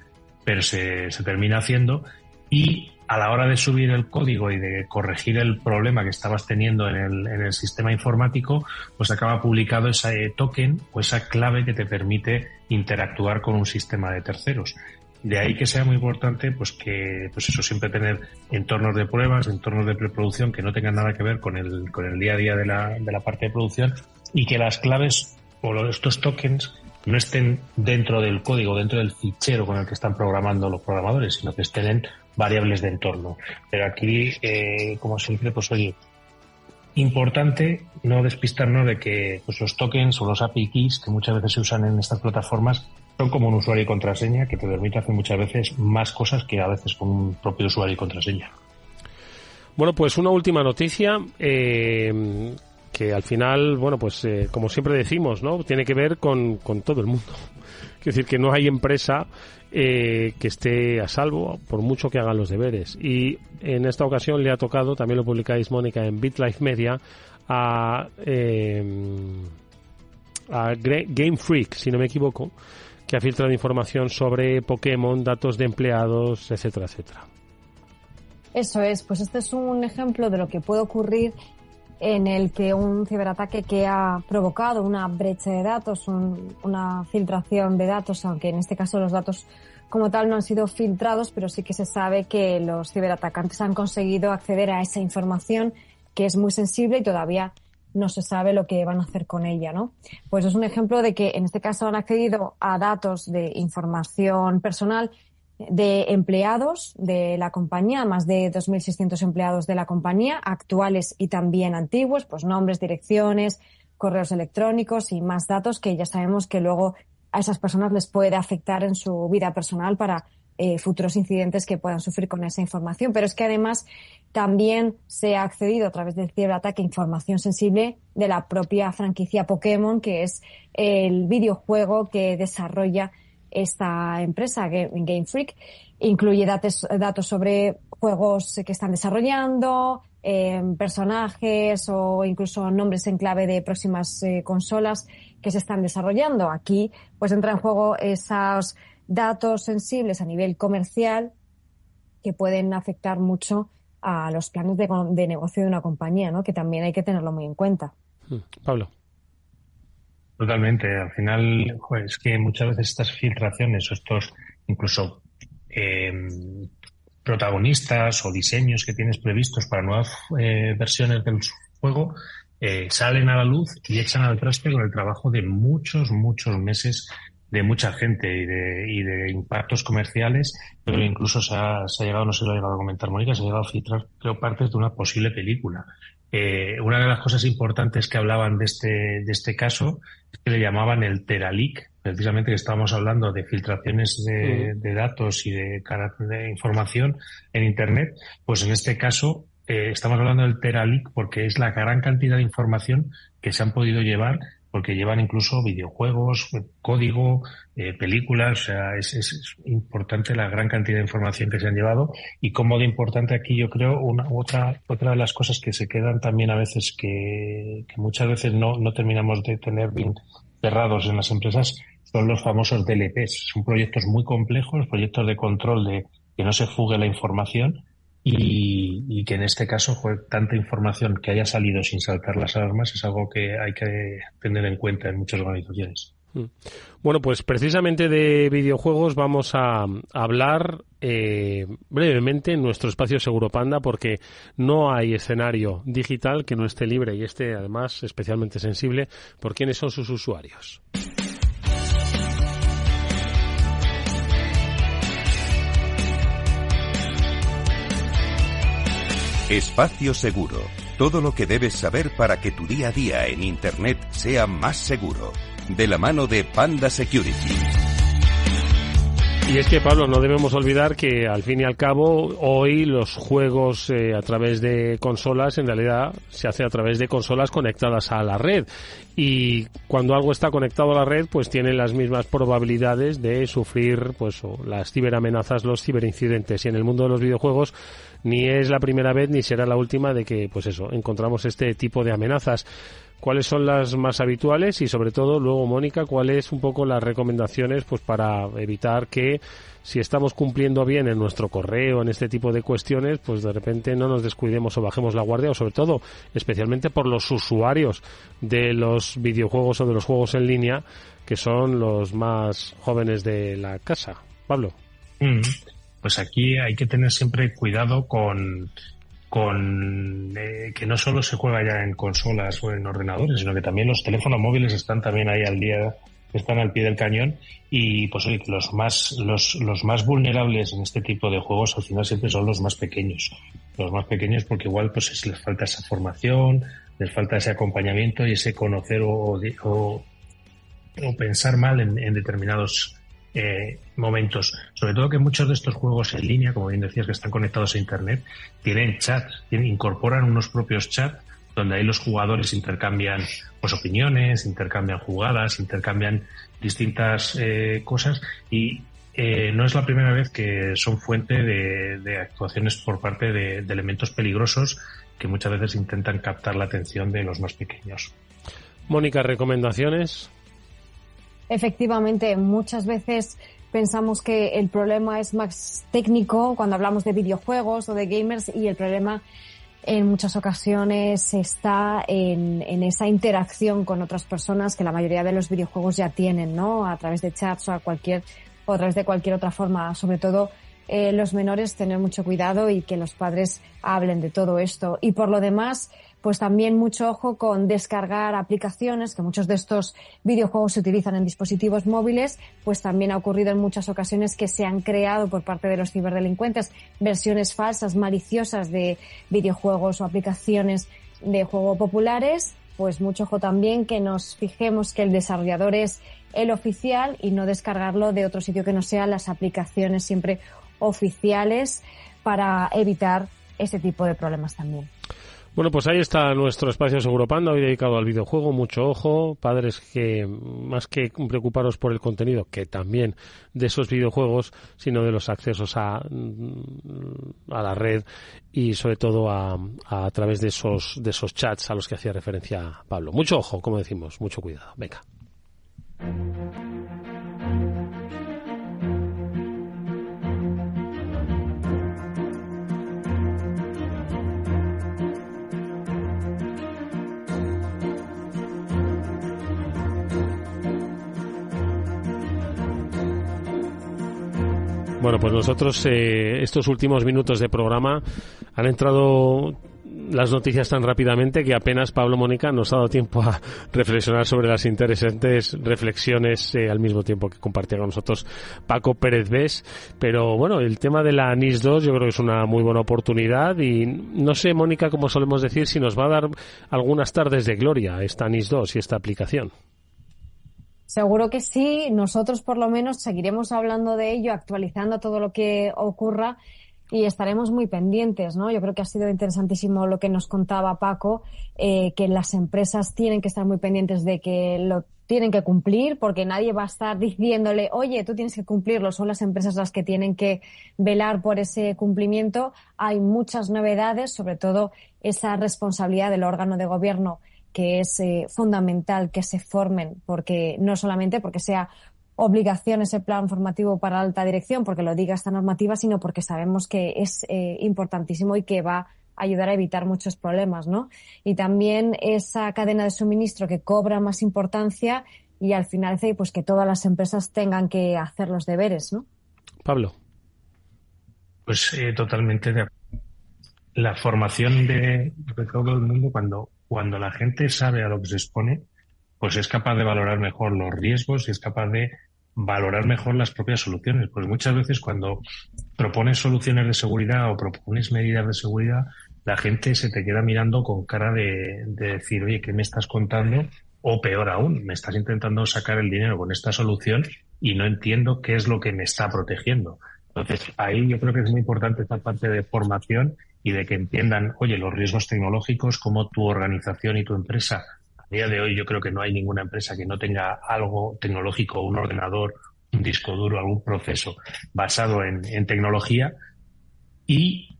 D: pero se termina haciendo, y a la hora de subir el código y de corregir el problema que estabas teniendo en el sistema informático, pues acaba publicado ese token o esa clave que te permite interactuar con un sistema de terceros. De ahí que sea muy importante pues siempre tener entornos de pruebas, entornos de preproducción que no tengan nada que ver con el día a día de la parte de producción, y que las claves o estos tokens no estén dentro del código, dentro del fichero con el que están programando los programadores, sino que estén en variables de entorno. Pero aquí, como siempre, importante no despistarnos de que los tokens o los API keys que muchas veces se usan en estas plataformas son como un usuario y contraseña que te permite hacer muchas veces más cosas que a veces con un propio usuario y contraseña.
B: Bueno, pues una última noticia que al final, como siempre decimos, ¿no? Tiene que ver con todo el mundo. Es decir, que no hay empresa que esté a salvo, por mucho que hagan los deberes. Y en esta ocasión le ha tocado, también lo publicáis, Mónica, en BitLife Media, a Game Freak, si no me equivoco, que ha filtrado información sobre Pokémon, datos de empleados, etcétera, etcétera.
C: Eso es, pues este es un ejemplo de lo que puede ocurrir en el que un ciberataque que ha provocado una brecha de datos, una filtración de datos, aunque en este caso los datos como tal no han sido filtrados, pero sí que se sabe que los ciberatacantes han conseguido acceder a esa información que es muy sensible y todavía no se sabe lo que van a hacer con ella, ¿no? Pues es un ejemplo de que en este caso han accedido a datos de información personal de empleados de la compañía, más de 2.600 empleados de la compañía, actuales y también antiguos, pues nombres, direcciones, correos electrónicos y más datos que ya sabemos que luego a esas personas les puede afectar en su vida personal para futuros incidentes que puedan sufrir con esa información. Pero es que además también se ha accedido a través del ciberataque a información sensible de la propia franquicia Pokémon, que es el videojuego que desarrolla esta empresa, Game Freak. Incluye datos sobre juegos que están desarrollando, personajes o incluso nombres en clave de próximas consolas que se están desarrollando. Aquí pues entra en juego esos datos sensibles a nivel comercial que pueden afectar mucho a los planes de negocio de una compañía, ¿no? Que también hay que tenerlo muy en cuenta.
B: Pablo.
D: Totalmente. Al final, es que muchas veces estas filtraciones o estos incluso protagonistas o diseños que tienes previstos para nuevas versiones del juego salen a la luz y echan al traste con el trabajo de muchos meses de mucha gente y de impactos comerciales, pero incluso se ha llegado, no sé si lo ha llegado a comentar Mónica, se ha llegado a filtrar, creo, partes de una posible película. Una de las cosas importantes que hablaban de este caso es que le llamaban el Teraleak, precisamente que estábamos hablando de filtraciones de datos y de información en Internet. Pues en este caso estamos hablando del Teraleak porque es la gran cantidad de información que se han podido llevar porque llevan incluso videojuegos, código, películas. O sea, es importante la gran cantidad de información que se han llevado, y como de importante aquí, yo creo, otra de las cosas que se quedan también a veces, que muchas veces no terminamos de tener bien cerrados en las empresas, son los famosos DLPs. Son proyectos muy complejos, proyectos de control de que no se fugue la información, y que en este caso, tanta información que haya salido sin saltar las alarmas es algo que hay que tener en cuenta en muchas organizaciones.
B: Bueno, pues precisamente de videojuegos vamos a hablar brevemente en nuestro espacio Seguro Panda, porque no hay escenario digital que no esté libre, y además especialmente sensible por quiénes son sus usuarios.
A: Espacio Seguro. Todo lo que debes saber para que tu día a día en Internet sea más seguro. De la mano de Panda Security.
B: Y es que, Pablo, no debemos olvidar que, al fin y al cabo, hoy los juegos a través de consolas, en realidad, se hace a través de consolas conectadas a la red. Y cuando algo está conectado a la red, pues tiene las mismas probabilidades de sufrir pues las ciberamenazas, los ciberincidentes. Y en el mundo de los videojuegos ni es la primera vez ni será la última de que, pues eso, encontramos este tipo de amenazas. ¿Cuáles son las más habituales? Y sobre todo, luego, Mónica, ¿cuáles un poco las recomendaciones pues para evitar que, si estamos cumpliendo bien en nuestro correo, en este tipo de cuestiones, pues de repente no nos descuidemos o bajemos la guardia? O sobre todo, especialmente por los usuarios de los videojuegos o de los juegos en línea, que son los más jóvenes de la casa. Pablo.
D: Pues aquí hay que tener siempre cuidado con que no solo se juega ya en consolas o en ordenadores, sino que también los teléfonos móviles están también ahí al día, están al pie del cañón. Y pues oye, que los más vulnerables en este tipo de juegos al final siempre son los más pequeños. Los más pequeños, porque igual pues les falta esa formación, les falta ese acompañamiento y ese conocer o pensar mal en determinados momentos. Sobre todo que muchos de estos juegos en línea, como bien decías, que están conectados a Internet, tienen chats, incorporan unos propios chats donde ahí los jugadores intercambian pues opiniones, intercambian jugadas, intercambian distintas cosas, y no es la primera vez que son fuente de actuaciones por parte de elementos peligrosos que muchas veces intentan captar la atención de los más pequeños.
B: Mónica, ¿recomendaciones?
C: Efectivamente, muchas veces pensamos que el problema es más técnico cuando hablamos de videojuegos o de gamers, y el problema en muchas ocasiones está en esa interacción con otras personas que la mayoría de los videojuegos ya tienen, ¿no? A través de chats o a través de cualquier otra forma. Sobre todo los menores, tener mucho cuidado y que los padres hablen de todo esto. Y por lo demás, pues también mucho ojo con descargar aplicaciones, que muchos de estos videojuegos se utilizan en dispositivos móviles. Pues también ha ocurrido en muchas ocasiones que se han creado por parte de los ciberdelincuentes versiones falsas, maliciosas de videojuegos o aplicaciones de juego populares. Pues mucho ojo también que nos fijemos que el desarrollador es el oficial y no descargarlo de otro sitio que no sean las aplicaciones siempre oficiales, para evitar ese tipo de problemas también.
B: Bueno, pues ahí está nuestro espacio Seguro Panda, hoy dedicado al videojuego. Mucho ojo, padres, que más que preocuparos por el contenido, que también de esos videojuegos, sino de los accesos a la red, y sobre todo a través de esos chats a los que hacía referencia Pablo. Mucho ojo, como decimos, mucho cuidado. Venga. Bueno, pues nosotros estos últimos minutos de programa han entrado las noticias tan rápidamente que apenas, Pablo, Mónica, nos ha dado tiempo a reflexionar sobre las interesantes reflexiones al mismo tiempo que compartía con nosotros Paco Pérez Bes. Pero bueno, el tema de la NIS 2 yo creo que es una muy buena oportunidad, y no sé, Mónica, como solemos decir, si nos va a dar algunas tardes de gloria esta NIS 2 y esta aplicación.
C: Seguro que sí. Nosotros por lo menos seguiremos hablando de ello, actualizando todo lo que ocurra. y estaremos muy pendientes, ¿no? Yo creo que ha sido interesantísimo lo que nos contaba Paco, que las empresas tienen que estar muy pendientes de que lo tienen que cumplir, porque nadie va a estar diciéndole, oye, tú tienes que cumplirlo, son las empresas las que tienen que velar por ese cumplimiento. Hay muchas novedades, sobre todo esa responsabilidad del órgano de gobierno, que es fundamental que se formen, porque no solamente porque sea obligación ese plan formativo para alta dirección, porque lo diga esta normativa, sino porque sabemos que es importantísimo y que va a ayudar a evitar muchos problemas, ¿no? Y también esa cadena de suministro que cobra más importancia y al final hace pues que todas las empresas tengan que hacer los deberes, ¿no?
B: Pablo.
D: Pues totalmente de acuerdo. La formación de todo el mundo, cuando la gente sabe a lo que se expone, pues es capaz de valorar mejor los riesgos y es capaz de valorar mejor las propias soluciones. Pues muchas veces cuando propones soluciones de seguridad o propones medidas de seguridad, la gente se te queda mirando con cara de decir, oye, ¿qué me estás contando? O peor aún, me estás intentando sacar el dinero con esta solución y no entiendo qué es lo que me está protegiendo. Entonces, ahí yo creo que es muy importante esta parte de formación y de que entiendan, oye, los riesgos tecnológicos, cómo tu organización y tu empresa. A día de hoy yo creo que no hay ninguna empresa que no tenga algo tecnológico, un ordenador, un disco duro, algún proceso basado en tecnología, y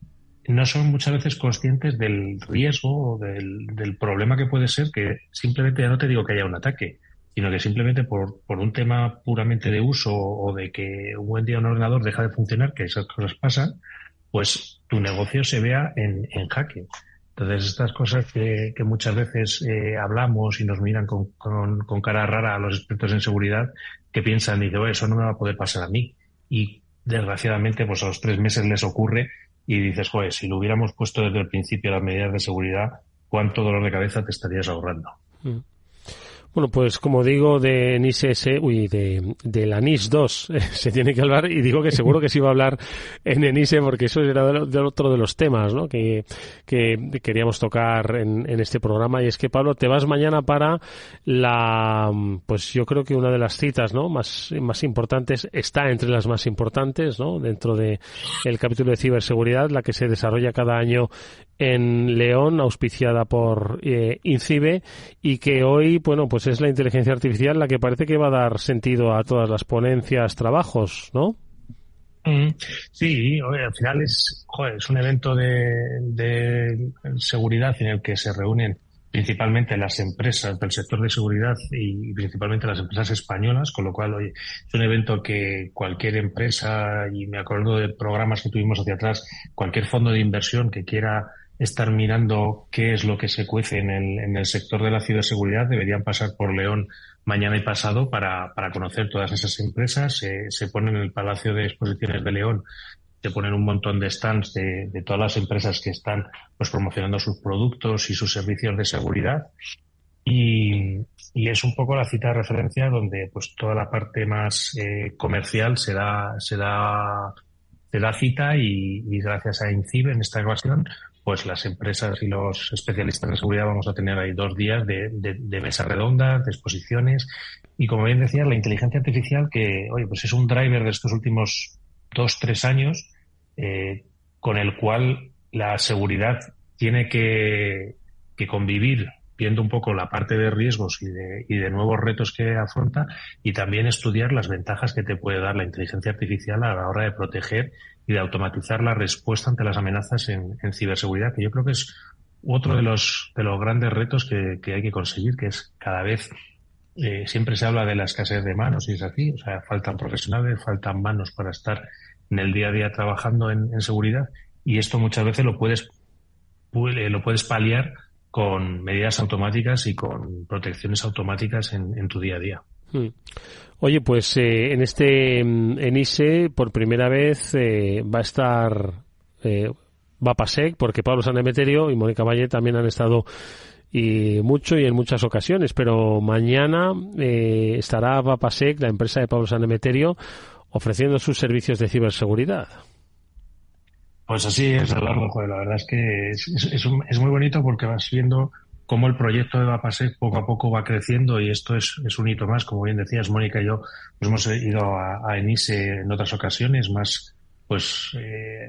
D: no son muchas veces conscientes del riesgo o del problema que puede ser que simplemente, ya no te digo que haya un ataque, sino que simplemente por un tema puramente de uso o de que un buen día un ordenador deja de funcionar, que esas cosas pasan, pues tu negocio se vea en jaque. Entonces, estas cosas que muchas veces hablamos y nos miran con cara rara a los expertos en seguridad, que piensan, dicen, oye, eso no me va a poder pasar a mí. Y desgraciadamente, pues a los 3 meses les ocurre y dices, joder, si lo hubiéramos puesto desde el principio las medidas de seguridad, ¿cuánto dolor de cabeza te estarías ahorrando?
B: Bueno, pues como digo, de la NIS 2 se tiene que hablar, y digo que seguro que sí va a hablar en ENISE, porque eso era de otro de los temas, ¿no?, que queríamos tocar en este programa. Y es que, Pablo, te vas mañana para pues yo creo que una de las citas, ¿no?, más importantes, está entre las más importantes, ¿no?, dentro de el capítulo de ciberseguridad, la que se desarrolla cada año en León, auspiciada por INCIBE, y que hoy, bueno, pues es la inteligencia artificial la que parece que va a dar sentido a todas las ponencias, trabajos, ¿no?
D: Sí, al final es un evento de seguridad en el que se reúnen principalmente las empresas del sector de seguridad y principalmente las empresas españolas, con lo cual es un evento que cualquier empresa, y me acuerdo de programas que tuvimos hacia atrás, cualquier fondo de inversión que quiera estar mirando qué es lo que se cuece en el sector de la ciberseguridad, deberían pasar por León mañana y pasado para conocer todas esas empresas. Se ponen en el Palacio de Exposiciones de León, se ponen un montón de stands de todas las empresas que están pues promocionando sus productos y sus servicios de seguridad. Y es un poco la cita de referencia donde pues toda la parte más comercial se da cita, y gracias a INCIBE en esta ocasión, pues las empresas y los especialistas de seguridad vamos a tener ahí 2 días de mesas redondas, de exposiciones, y como bien decía, la inteligencia artificial, que pues es un driver de estos últimos 2-3 años, con el cual la seguridad tiene que convivir, viendo un poco la parte de riesgos y de nuevos retos que afronta, y también estudiar las ventajas que te puede dar la inteligencia artificial a la hora de proteger y de automatizar la respuesta ante las amenazas en ciberseguridad, que yo creo que es otro de los grandes retos que hay que conseguir, que es cada vez, siempre se habla de la escasez de manos, y es así, o sea, faltan profesionales, faltan manos para estar en el día a día trabajando en seguridad, y esto muchas veces lo puedes paliar con medidas automáticas y con protecciones automáticas en tu día a día.
B: Oye, pues en ENISE por primera vez va a estar Vapasec, porque Pablo Sanemeterio y Mónica Valle también han estado y en muchas ocasiones, pero mañana estará Vapasec, la empresa de Pablo Sanemeterio, ofreciendo sus servicios de ciberseguridad.
D: Pues así es, Eduardo. La verdad es que es muy bonito, porque vas viendo cómo el proyecto de Vapasec poco a poco va creciendo, y esto es un hito más. Como bien decías, Mónica y yo pues hemos ido a ENISE en otras ocasiones, más pues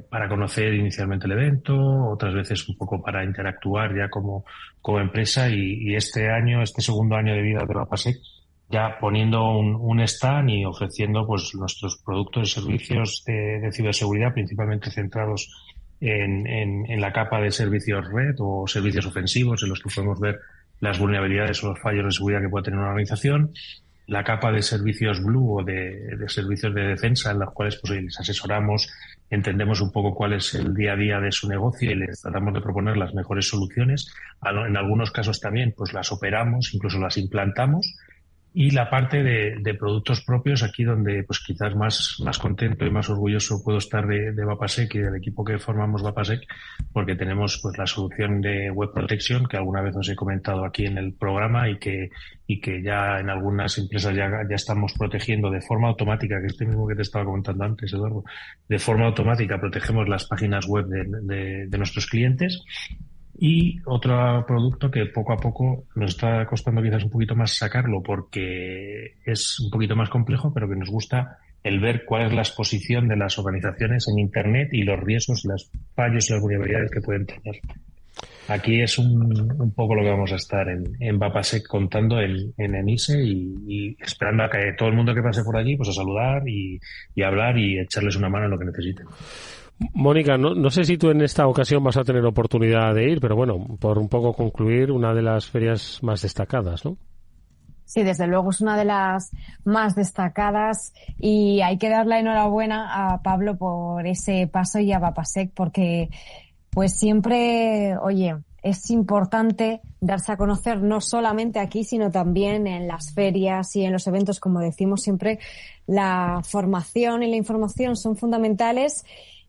D: para conocer inicialmente el evento, otras veces un poco para interactuar ya como empresa, y este segundo año de vida de Vapasec, ya poniendo un stand y ofreciendo pues nuestros productos y servicios de ciberseguridad, principalmente centrados en la capa de servicios red o servicios ofensivos, en los que podemos ver las vulnerabilidades o los fallos de seguridad que puede tener una organización, la capa de servicios blue o de servicios de defensa, en los cuales pues les asesoramos, entendemos un poco cuál es el día a día de su negocio y les tratamos de proponer las mejores soluciones. En algunos casos también pues las operamos, incluso las implantamos. Y la parte de productos propios, aquí donde pues quizás más contento y más orgulloso puedo estar de Vapasec y del equipo que formamos Vapasec, porque tenemos pues la solución de Web Protection, que alguna vez os he comentado aquí en el programa, y que ya en algunas empresas ya estamos protegiendo de forma automática, que este mismo que te estaba comentando antes, Eduardo, de forma automática protegemos las páginas web de nuestros clientes. Y otro producto que poco a poco nos está costando quizás un poquito más sacarlo porque es un poquito más complejo, pero que nos gusta el ver cuál es la exposición de las organizaciones en Internet y los riesgos, los fallos y las vulnerabilidades que pueden tener. Aquí es un poco lo que vamos a estar en Vapasec contando en ENISE y esperando a que todo el mundo que pase por allí pues a saludar y hablar y echarles una mano en lo que necesiten.
B: Mónica, no sé si tú en esta ocasión vas a tener oportunidad de ir, pero bueno, por un poco concluir, una de las ferias más destacadas, ¿no?
C: Sí, desde luego es una de las más destacadas y hay que dar la enhorabuena a Pablo por ese paso y a Vapasec porque pues siempre, oye, es importante darse a conocer no solamente aquí, sino también en las ferias y en los eventos. Como decimos siempre, la formación y la información son fundamentales.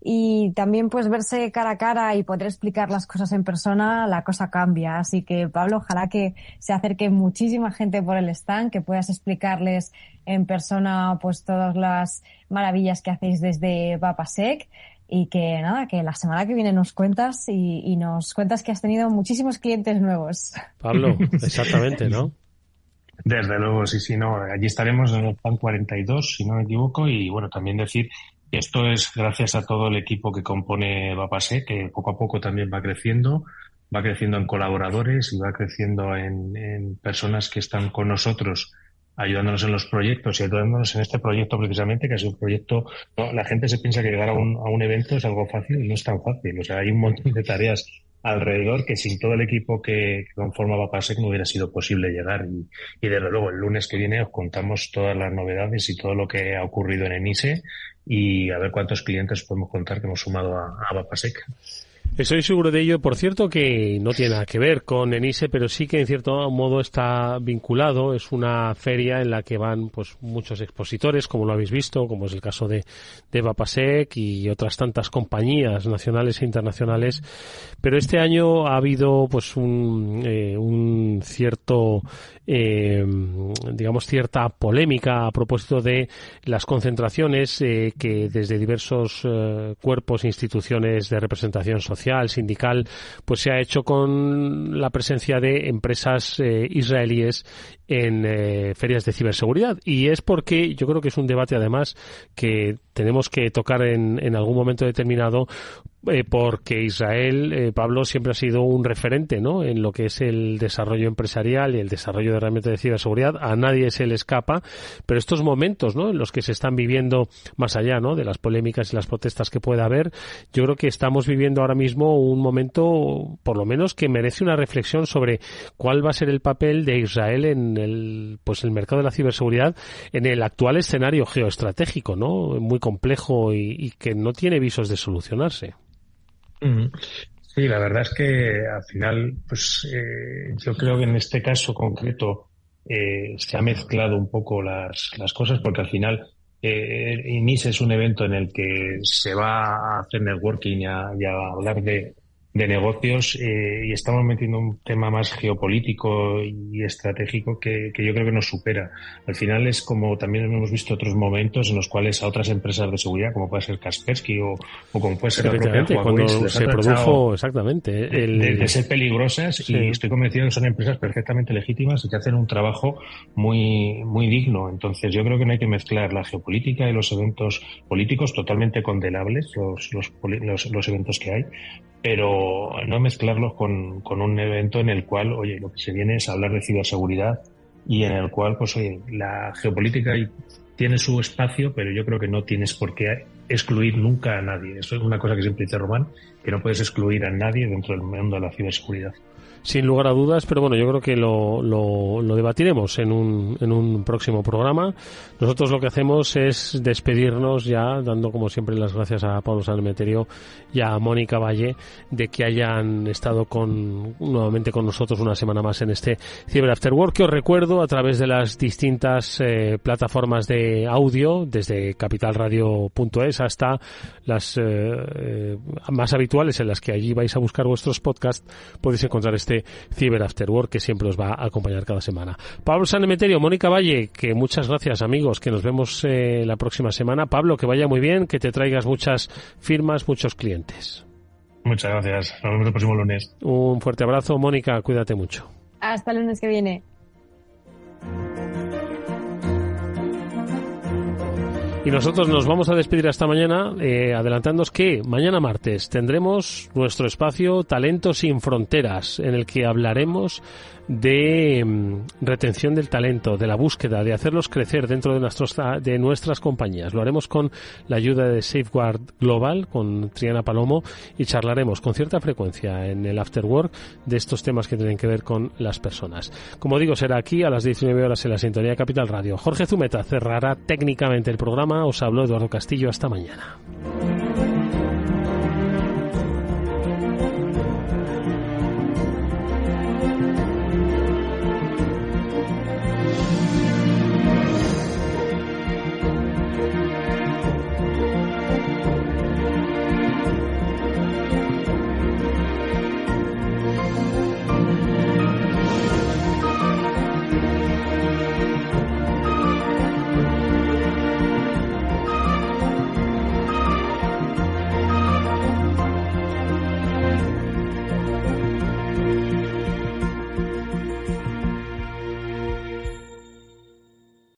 C: Y también pues verse cara a cara y poder explicar las cosas en persona, la cosa cambia. Así que Pablo, ojalá que se acerque muchísima gente por el stand, que puedas explicarles en persona pues todas las maravillas que hacéis desde Vapasec y que nada, que la semana que viene nos cuentas y nos cuentas que has tenido muchísimos clientes nuevos.
B: Pablo, exactamente, ¿no?
D: Desde luego, sí, no. Allí estaremos en el PAN 42, si no me equivoco, y bueno, también decir esto es gracias a todo el equipo que compone Vapasec, que poco a poco también va creciendo en colaboradores y va creciendo en personas que están con nosotros ayudándonos en los proyectos y ayudándonos en este proyecto precisamente, que es un proyecto, no, la gente se piensa que llegar a un evento es algo fácil y no es tan fácil. O sea, hay un montón de tareas alrededor que sin todo el equipo que conforma Vapasec no hubiera sido posible llegar. Y desde luego el lunes que viene os contamos todas las novedades y todo lo que ha ocurrido en ENISE y a ver cuántos clientes podemos contar que hemos sumado a Vapasec.
B: Estoy seguro de ello. Por cierto, que no tiene nada que ver con ENISE, pero sí que en cierto modo está vinculado. Es una feria en la que van pues muchos expositores, como lo habéis visto, como es el caso de Vapasec y otras tantas compañías nacionales e internacionales. Pero este año ha habido pues un cierto digamos cierta polémica a propósito de las concentraciones que desde diversos cuerpos e instituciones de representación social, sindical, pues se ha hecho con la presencia de empresas israelíes en ferias de ciberseguridad. Y es porque yo creo que es un debate además que tenemos que tocar en algún momento determinado, porque Israel, Pablo, siempre ha sido un referente, ¿no?, en lo que es el desarrollo empresarial y el desarrollo de herramientas de ciberseguridad. A nadie se le escapa, pero estos momentos, ¿no?, en los que se están viviendo, más allá, ¿no?, de las polémicas y las protestas que pueda haber, yo creo que estamos viviendo ahora mismo un momento, por lo menos, que merece una reflexión sobre cuál va a ser el papel de Israel en el mercado de la ciberseguridad en el actual escenario geoestratégico, ¿no?, muy complejo y que no tiene visos de solucionarse.
D: Sí, la verdad es que al final, pues yo creo que en este caso concreto se ha mezclado un poco las cosas, porque al final ENISE es un evento en el que se va a hacer networking y a hablar de de negocios y estamos metiendo un tema más geopolítico y estratégico que yo creo que nos supera. Al final es como también hemos visto otros momentos en los cuales a otras empresas de seguridad, como puede ser Kaspersky o como puede ser la propia Huawei,
B: cuando se produjo exactamente
D: de ser peligrosas, sí. Y estoy convencido que son empresas perfectamente legítimas y que hacen un trabajo muy digno. Entonces yo creo que no hay que mezclar la geopolítica y los eventos políticos, totalmente condenables los eventos que hay, pero no mezclarlos con un evento en el cual, oye, lo que se viene es hablar de ciberseguridad y en el cual, pues oye, la geopolítica tiene su espacio, pero yo creo que no tienes por qué excluir nunca a nadie. Eso es una cosa que siempre dice Román, que no puedes excluir a nadie dentro del mundo de la ciberseguridad.
B: Sin lugar a dudas, pero bueno, yo creo que lo debatiremos en un próximo programa. Nosotros lo que hacemos es despedirnos ya, dando como siempre las gracias a Pablo Sanemeterio y a Mónica Valle de que hayan estado nuevamente con nosotros una semana más en este Cyber After Work, que os recuerdo a través de las distintas plataformas de audio, desde capitalradio.es hasta las más habituales en las que allí vais a buscar vuestros podcasts, podéis encontrar este Cyber After Work que siempre os va a acompañar cada semana. Pablo Sanemeterio, Mónica Valle, que muchas gracias, amigos, que nos vemos la próxima semana. Pablo, que vaya muy bien, que te traigas muchas firmas, muchos clientes.
D: Muchas gracias. Nos vemos el próximo lunes.
B: Un fuerte abrazo. Mónica, cuídate mucho.
C: Hasta el lunes que viene.
B: Y nosotros nos vamos a despedir hasta mañana, adelantándoos que mañana martes tendremos nuestro espacio Talento sin Fronteras, en el que hablaremos de retención del talento, de la búsqueda, de hacerlos crecer dentro de nuestras compañías. Lo haremos con la ayuda de Safeguard Global, con Triana Palomo, y charlaremos con cierta frecuencia en el After Work de estos temas que tienen que ver con las personas. Como digo, será aquí a las 19 horas en la sintonía de Capital Radio. Jorge Zumeta cerrará técnicamente el programa. Os habló Eduardo Castillo. Hasta mañana.